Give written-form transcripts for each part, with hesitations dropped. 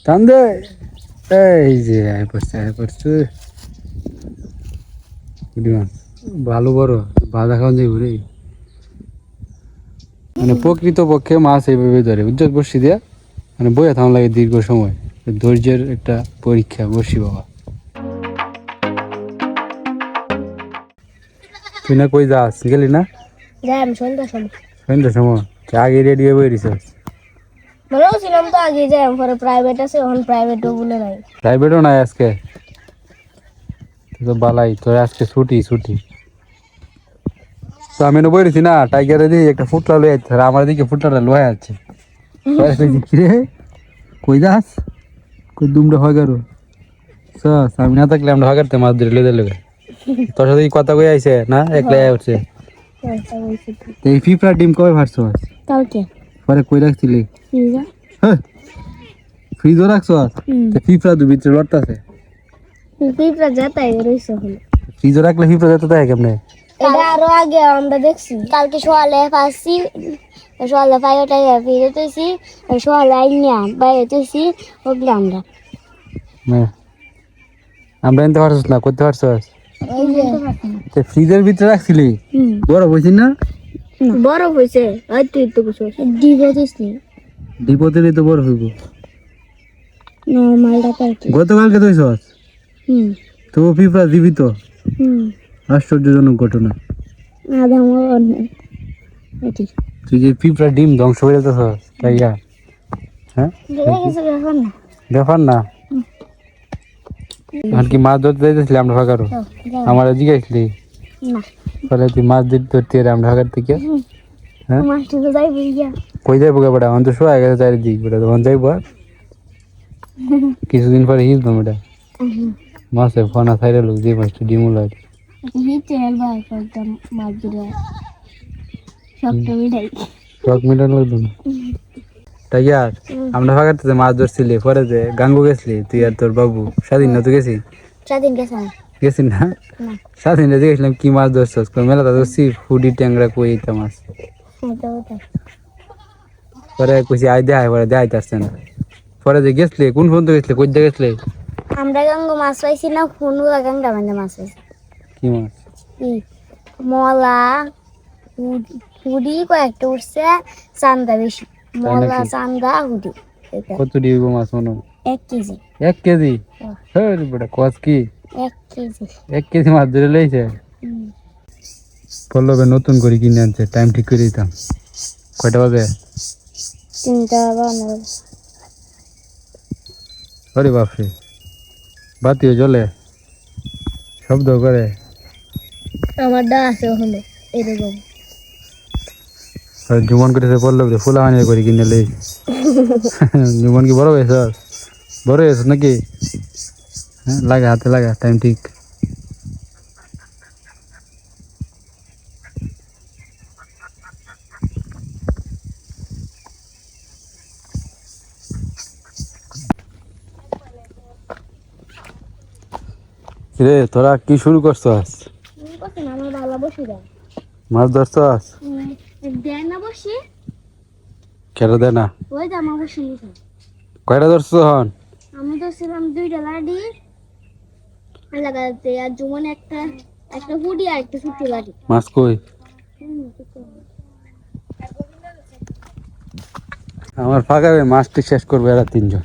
টান দে। এই যে আয় পড়ছে ভালো বড় বাঁধা খাওয়া যাইব রে। মানে প্রকৃত পক্ষে মাছ এইভাবে ধরে উজ্জ্বল বর্ষি দিয়া মানে বইয়া থাকা লাগে দীর্ঘ সময়। ধৈর্যের একটা পরীক্ষা বর্ষি বাবা। তুই না কই যাস গেলি না? সন্ধ্যার সময় আগে রেডি হয়ে বই রিসার্চ বলেছিলাম তো আগে যাই পরে প্রাইভেট আছে এখন প্রাইভেটও বলে নাই প্রাইভেটও নাই আজকে তো বালাই তোর আজকে ছুটি তো আমি বই রেছি না টাইগারে দিয়ে একটা ফুটলা লয়ে যাচ্ছে আর আমার দিকে ফুটলাটা লয়ে যাচ্ছে কিরে কই যাস কই দুমটা হয় গারো আমি না থাকলে আমরা হাগারতে মাছ ধরে লেদে লেগে তোর সাথে কথা কই আইছে না একলাই উঠছে এই ফিফা টিম কবে ভারছো কালকে পরে কই রাখছিলি ফ্রিজও রাখছো ফিফা দু ভিতরে লড়তাছে ফিফা যেতাই রইছে হলো ফ্রিজও রাখলে ফিফা যেতে দেয় কেমনে এটা আরো আগে আমরা দেখছি কালকে সকালে পাচ্ছি সকালে পাইটা ফিরে তুইছি সকালে আইনিয়া বাইরে তুইছি ওগুলো আমরা এনতে পারছিস না করতে পারছিস ফ্রিজের ভিতরে রাখছিলি বড় হয়েছিস না বড় হয়েছে তুই তো ডিপো দিসনি ডিপোতে তো বড় হইব নরমালটা কালকে গতকালকে তুইছস তো ফিফা জীবিত আশ্চর্যজনক ঘটনা আধা মরণ এটি তুই যে ফিফা ডিম ধ্বংস হয়ে যেতেছস তাই হ্যাঁ ব্যাপার না আর কি মাছ ধরতে যাইতেছিলি আমরা ফাঁকারো আমার জিজ্ঞাসলি পরে তুই মাছ ধরতে আমরা ফাঁকার থেকে হ্যাঁ কই যাইবো গে বেটা অন্ত শোয়া গেছে চারিদিক বেটা তখন যাইবো আর কিছুদিন পরে হিলতাম বেটা মাছে ফোনা সাইডে লোক যে মাছটা ডিমু লাগে শখ মিটান লাগতো না তাই আর আমরা ফাঁকাতে মাছ ধরছিলি পরে যে গাঙ্গু গেছলি তুই আর তোর বাবু স্বাধীন না তুই গেছি না স্বাধীন গেছিলাম কি মাছ ধরছস মেলা ধরছি ফুডি ট্যাংরা কই এইটা মাছ পরে কইছি আই দেখাই পরে দেখাইতে আসছে না পরে যে গেছলি কোন ফোন তো গেছলি কই দিয়ে গেছলি আমরা গাঙ্গু মাছ পাইছি না ফোনু গাঙ্গা মানে মাছ পাইছি কি মাছ মলা হুডি কয়েকটা উঠছে চান্দা বেশি মলা চান্দা হুডি কত দিব মাছ মনে 1 কেজি 1 কেজি হ্যাঁ বেটা কস কি 1 কেজি মাছ ধরে লইছে পল্লবে নতুন করে কিনে আনছে টাইম ঠিক করে দিতাম কয়টা বাজে 3টা বাজে আরে বাপরে বাতিও জ্বলে শব্দ করে আমার ডা আছে হলো এরকম জুমন করেছে পল্লব রে ফুলা আনিয়ে করে কিনে লই জুমন কি বড় হয়েছে বড় হয়েছে নাকি হ্যাঁ লাগা হাতে লাগা টাইম ঠিক রে তোরা কি শুরু করছস মাছ ধরছস কেটে দে না কয়টা ধরছস হন আমি ধরছিলাম 2টা লাডি লাগাতে আর জুমন একটা হুডি আর একটা ছোট লাডি মাছ কই আমার ফাঁকাবে মাছটি শেষ করবে এরা 3 জন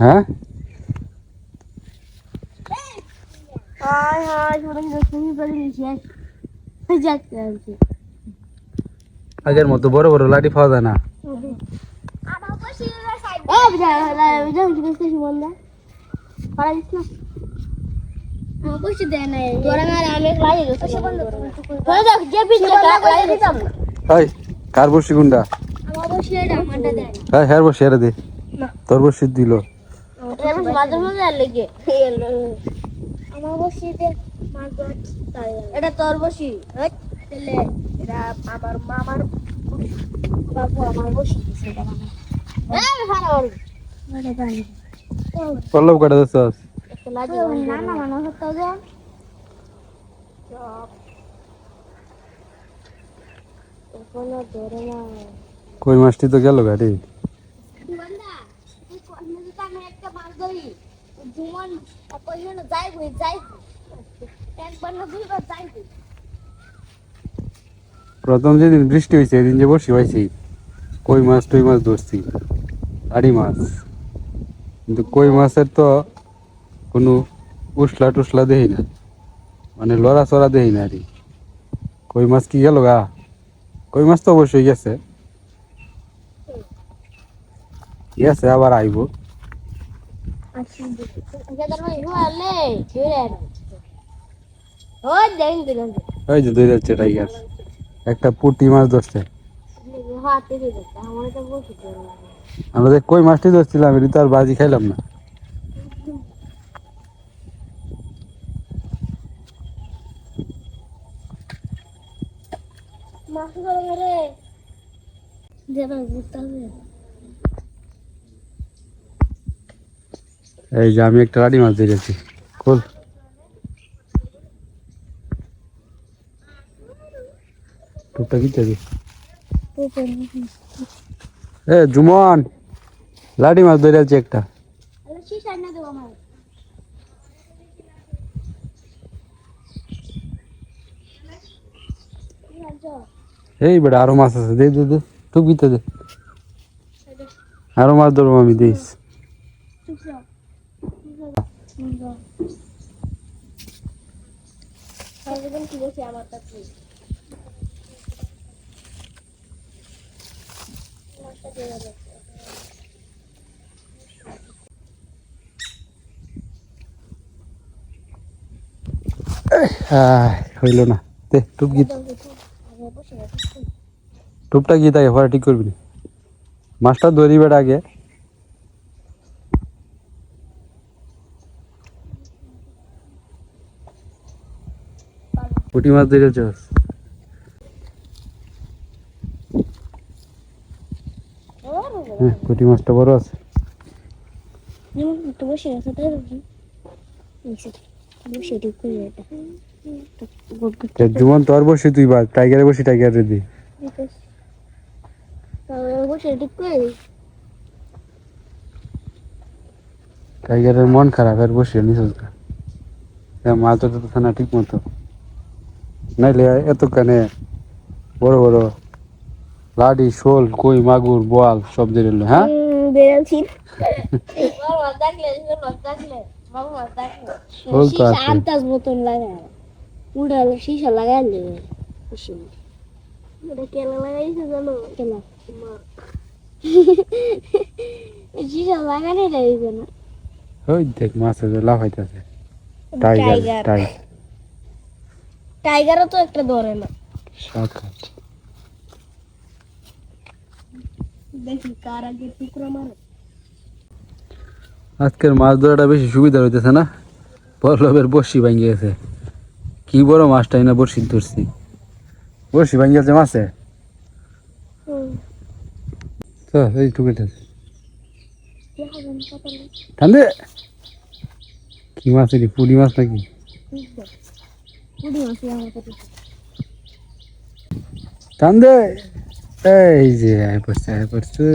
হ্যাঁ আগের মতো বড় বড় লাঠি পাওয়া যায় না কার বসি গুন্ডা হ্যাঁ বসি এরা দে তোর বসি দিল এটা তোর বসি এটা আমার মামার বাবু আমার বসি পল্লব কাটা দিছস না না মানে হতো যে কই মাছটি তো গেল গাড়ি একটা মাছ ধরি জুমন কইলো যাই একবার না দুইবার যাই প্রথম যেদিন বৃষ্টি হয়েছে এদিন যে বসি পাইছি কই মাছ টই মাছ ধরছি আড়ি মাছ, কিন্তু কই মাছের তো কোনো উসলা টুসলা দেখি না, মানে লড়া চড়া দেখি না আরে। কই মাছ কি গেল গা? কই মাছ তো অবশ্যই গেছে, গেছে আবার আইব। আচ্ছা এটা তো হলে ফিরে ওই দেন দিলাম ওই যে ধরে যাচ্ছে টাইগার, একটা পুঁটি মাছ ধরছে। হাতে দিতে আমার তো বসে আমরা যে কই মাছটি ধরছিলাম এটা তো আর বাজি খাইলাম না। মাছ ধরে রে যেটা বুঝতে হবে এই যে আমি একটা আড়ি মাছ ধরেছি, খোল। টুকটা কি চাবি? এ জুমন, লাডি মাছ ধরেছি একটা। আরে শিশা না দেবো আমার এই বেটা আরো মাছ আছে, দে দে দে, টুকিতে দে, আরো মাছ ধরবো আমি, দিস। আমার কাছে হইল না, দে টুপ গীত, টুপটা গীত আগে পরে ঠিক করবি না, মাছটা ধরি বেটা আগে। পুঁটি মাছ ধরেছ? হ্যাঁ, পুঁটি মাছটা বড় আছে। একটু বসে আছে তাই বসে ঠিক করে এটা জুমন তোর বসি, তুই বা টাইগারে বসি, টাইগারে দি। বসে ঠিক করে টাইগারের মন খারাপ, আর বসে নিছস না, মাছ ধরতে না ঠিক মতো, নাইলে এতখানে বড় বড় লাডি, শোল, কই, মাগুর, বোয়াল সব ধরে এলো। হ্যাঁ বেড়াচ্ছি শোল তো আছে। আন্দাজ মতন লাগায় উড়াল শিশা লাগাই দেবে কেলা লাগাইছে জানো কেলা শিশা লাগানি লাগবে না ওই দেখ মাছ আছে লাফাইতেছে, টাইগার টাইগার টাইগারও তো একটা ধরে না সাক্ষাৎ। দেখি কার আগে টুকরো মারে আজকের মাছ ধরাটা বেশি সুবিধা হইতেছে না, পল্লবের বড়শি ভাঙ্গি গেছে, কি বড় মাছটাই না বড়শি ধরছি, বড়শি ভাঙ্গি গেছে মাছে। তো এই টুকেটাছে ঠান্ডে, কি মাছ এটি? পুঁটি মাছ নাকি? ঠান্ডে, এই যে আয় পড়ছে আয় পড়ছে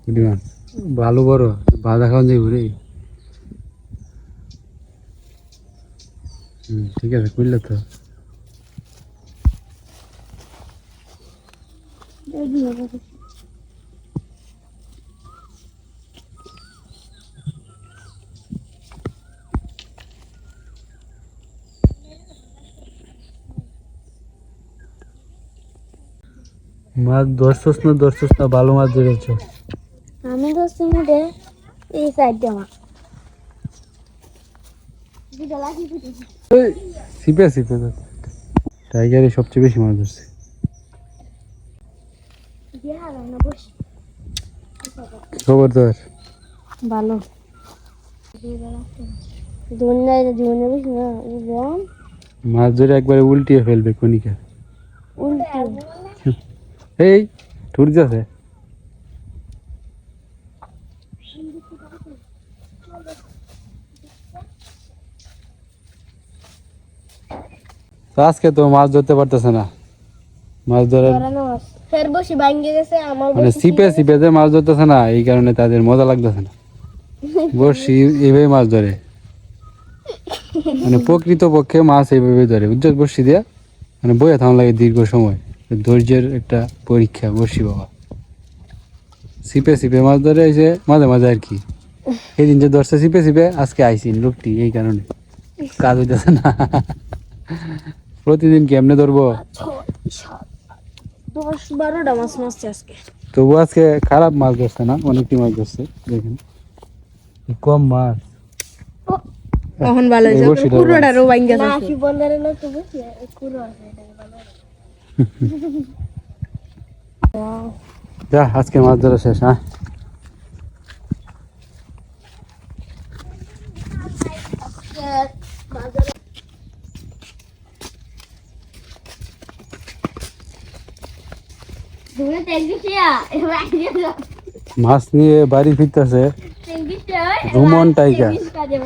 পুঁটি মাছ, ভালো বড়, বাঁধা খাওয়া যাইব রে। ঠিক আছে, করলে তো মাছ ধরছস না ভালো মাছ ধরেছ? আমি ধরছি মোটে এই সাইডটা আমার সিপে সিপে টাইগারে সবচেয়ে বেশি মাছ ধরছে। খবর তোর ভালো দুনিয়ায় জীবনে বেশি না মাছ ধরে একবারে উল্টিয়ে ফেলবে কনিকা। উল্টে এই ঠুর যাচ্ছে, আজকে তো মাছ ধরতে পারতেছে না, মাছ ধরার ফের বসি ভাঙ্গে গেছে আমার মানে সিপে সিপে যে মাছ ধরতেছে না এই কারণে তাদের মজা লাগতেছে না বড়শি এইভাবে মাছ ধরে মানে প্রকৃত পক্ষে মাছ এইভাবে ধরে উজ্জ্বল বড়শি দিয়া মানে বইয়া থাকা লাগে দীর্ঘ সময় ধৈর্যের একটা পরীক্ষা বড়শি বাবা সিপে সিপে মাছ ধরে এসে মাঝে মাঝে আর কি এই দিন যে ধরছে সিপে সিপে আজকে আইসি লোকটি এই কারণে কাজ হইতেছে না প্রতিদিন কেমনে ধরবো 10-12টা মাছ মারছে আজকে তবু আজকে খারাপ মাছ ধরছে না অনেকটি মাছ ধরছে দেখেন কি কম মাছ এখন ভালো এই হয়েছে বড়শিটা পুরোটারও ভাঙ্গা না যাচ্ছে কি বন্ধের না তো বসি কুরো আছে এটা ভালো যা আজকে মাছ ধরা শেষ হ্যাঁ তুমি তেল দিছিয়া এবার আইডিয়া মাছ নিয়ে বাড়ি ফিরতেছে তেল দিছিয়া রুমন টাইগার কাজে